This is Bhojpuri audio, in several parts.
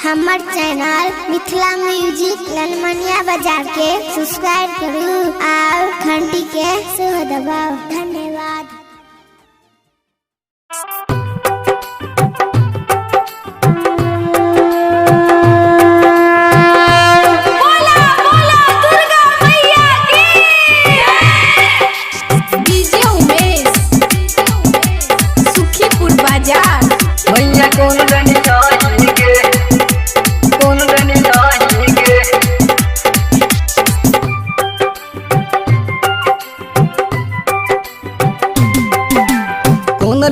हमर चैनल मिथिला म्यूजिक ललमनिया बाजार के सब्सक्राइब करू और घंटी के सेहो दबाओ। धन्यवाद।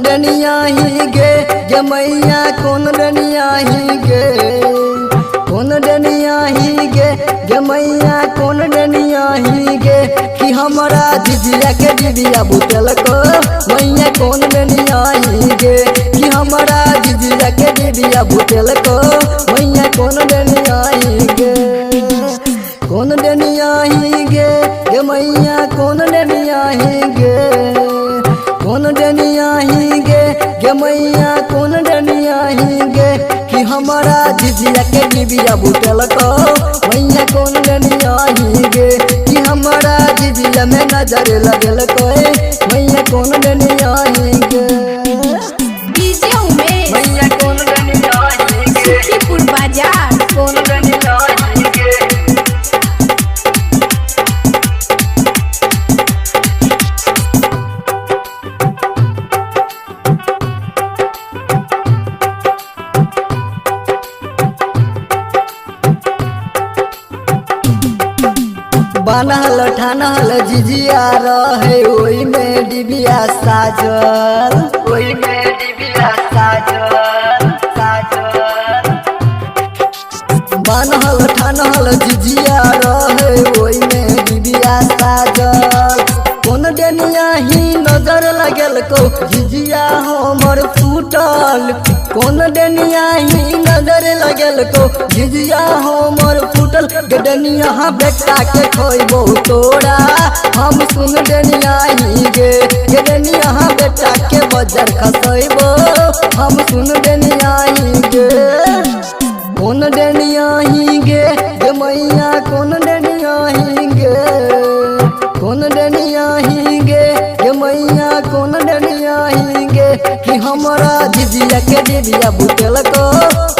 डनिया ही गे मैया कौन डनिया ही गे, कौन डनिया ही गे मैया कौन डनिया ही गे कि हमारा जिजिया के दीदिया बुतल को मैया कौन डनिया ही गे कि हमारा जिजिया के दीदिया बुतल को मैया कौन डनिया ही गे, कौन डनिया ही गे मैया कौन डनिया ही गे, कौन डनिया ही गे मैया कौन डनिया ही गे कि हमारा जिजिया के दीदिया बुतल को मैया कौन डनिया ही गे कि हमारा जिजिया में नजर लगल को मैया कौन डनिया ही गे। मैया कौन डनिया ही गे, सुखीपुर बाजार कौन डनिया ही गे। बनल ठानल जिजिया रहे ओई में डिबिया साजल, ओई में डिबिया साजल साजल। बनल ठानल जिजिया रहे ओई में डिबिया साजल। कौन डनिया ही नजर लगल को जिजिया हमर फूटल, कौन डनिया ही नजर लगल को जिजिया हमर फूटल। डनिया बेटा के खोइबो तोरा हम सुन डनिया ही गे, डनिया बेटा के बजर खसैबो हम सुन डनिया ही गे। कौन डनिया ही गे मैया कौन डनिया ही गे, कौन डनिया ही गे मैया कौन डनिया ही गे कि हमारा जिजिया के दीदिया बुतल को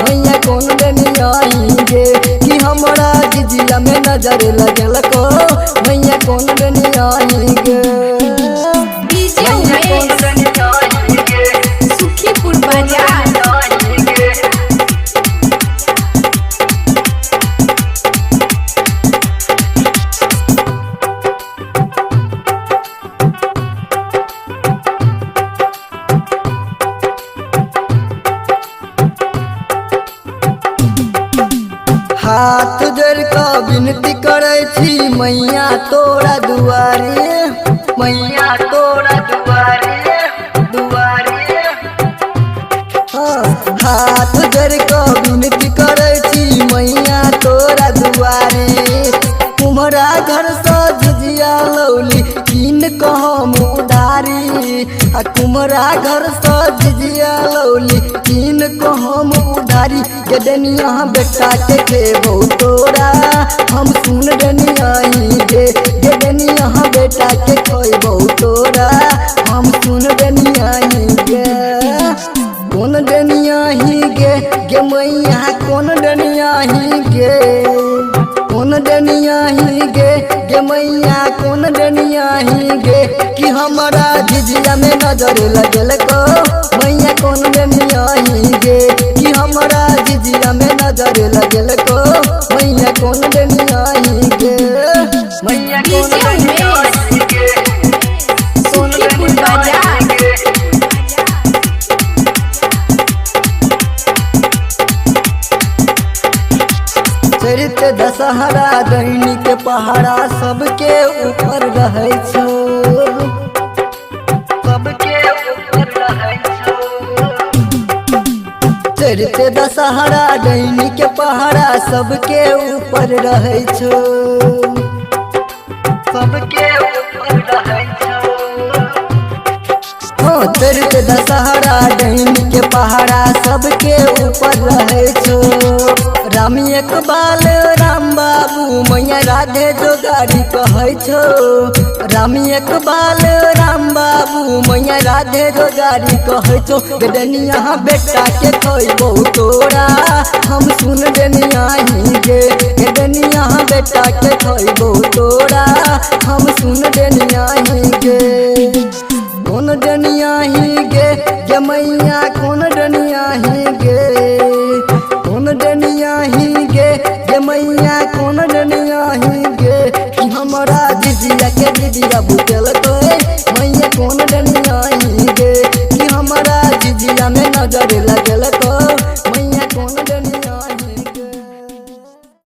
मैया कौन डनिया ही गे कि हमारा जिजिया में नजर लगल को मैया कौन डनिया ही गे। मैया कौन डनिया ही गे, सुखीपुर बाजार हाथ जोड़ के विनती करे छी मैया तोरा दुआरे, मैया तोरा दुआरे दुआरे। हाथ जोड़ के विनती करे छी मैया तोरा दुआरे। तुम्हारा घर से जिजिया लौली कीन को हम उधारी, तुम्हारा घर से जिजिया लौली कीन को हम उधारी। डनिया बेटा के खेबो तोरा हम सुन डनिया ही गे, डनिया बेटा के खोइबो तोरा हम सुन डनिया ही गे। कौन डनिया ही गे मैया कौन डनिया ही गे, कौन डनिया ही गे मैया कौन डनिया ही गे कि हमारा जिजिया में नजर लगल को मैया कौन डनिया ही गे कि हमारा जिजिया में नजर लगल को मैया कौन डनिया ही गे। मैया कौन डनिया ही गे, कौन डनिया ही गे। चरित्र दशहरा दैनी के पहाड़ा सबके ऊपर रहे छो, सबके ऊपर रहे छो। चरित्र दशहरा दैनी के पहाड़ा सबके ऊपर रहे छो, सबके ऊपर रहे छो। चरित्र दशहरा दैनी के पहाड़ा सबके ऊपर रहे छो। एक बाल राम बाबू मैया राधे जोगारी कहै छो। रामी एक बाल राम बाबू मैया राधे जोगारी कहै छो। बेदनिया बेटा के खैबो तोरा हम सुन देनिया ही गे। बेदनिया बेटा के खैबो तोरा हम सुन देनिया ही गे। कौन डनिया ही गे गे मैया कौन डनिया ही गे। कौन डनिया ही गे गे मैया कौन डनिया ही गे। कि हमारा दीदिया के दीदिया बुझल तो मैया कौन डनिया ही गे। कि हमारा दीदिया में नजर लग